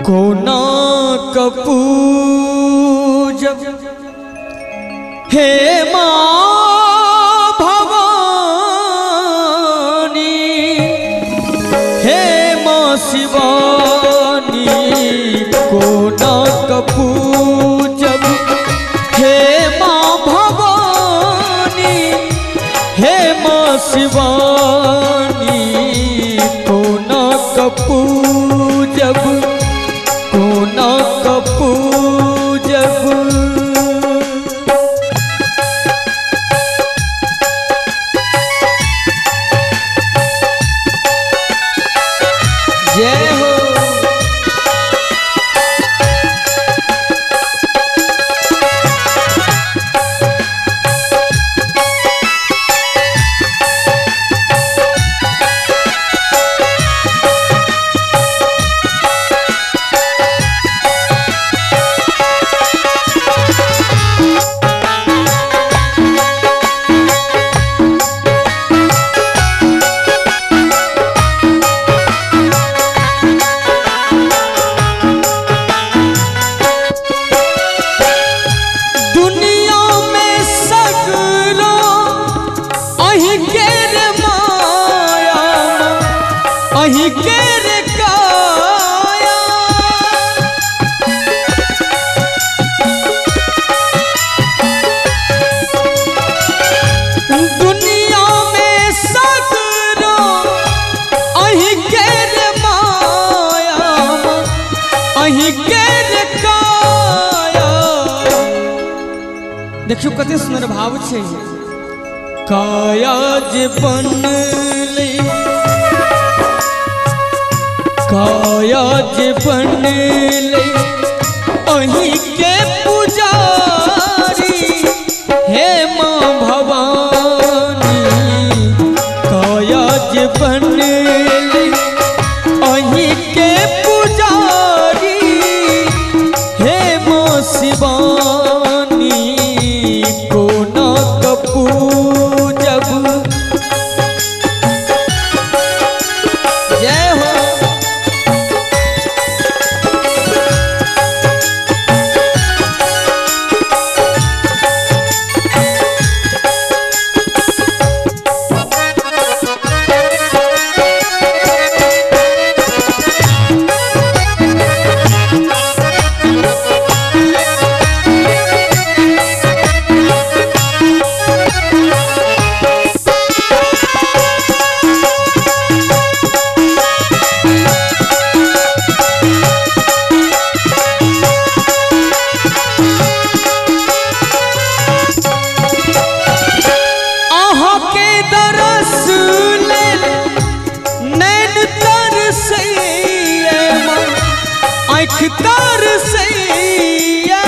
कोना कपूजब हे माँ भवानी, हे माँ शिवानी। कोना कपूजब हे माँ भवानी, हे माँ शिवानी। कोना कपूजब, कोना कपूजब। जय हो। अही केर काया दुनिया में सगरो, अही केर माया, अही केर काया। देखियो कते सुंदर भाव छे। काया जे बनले, काया जे बनले अही के पुजारी, हे माँ भवानी। काया जे बनले अही के पुजारी, हे माँ शिवानी। कोना कपूजब। जय हो। तर सैया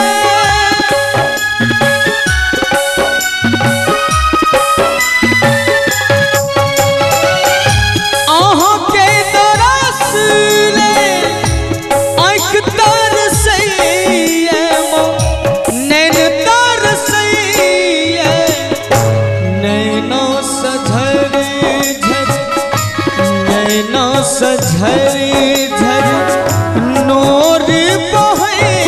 आहाँ के दरस ले, आँख तर सैया नैन तर सैया। नैना सझर झर, नैना सझर झर नोर बहे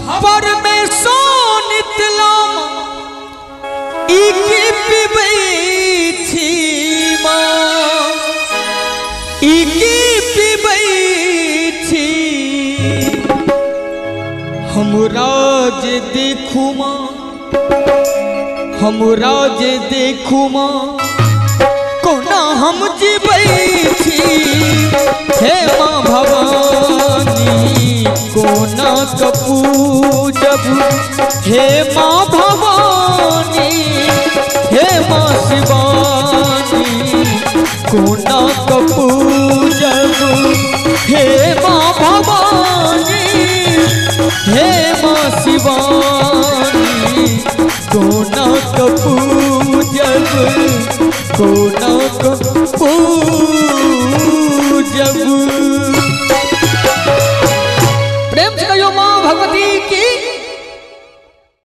हब्बर में सोनित लाम इकी पिबै छी माँ इकी पिबै छी हमरा जे देखू माँ हमरा जे देखू माँ कोना हम जीबै छी हे माँ भवानी कोना कपूजब हे माँ भवानी हे माँ शिवानी कोना कपूजब हे माँ भवानी हे माँ शिवानी कोना कपूजब कोना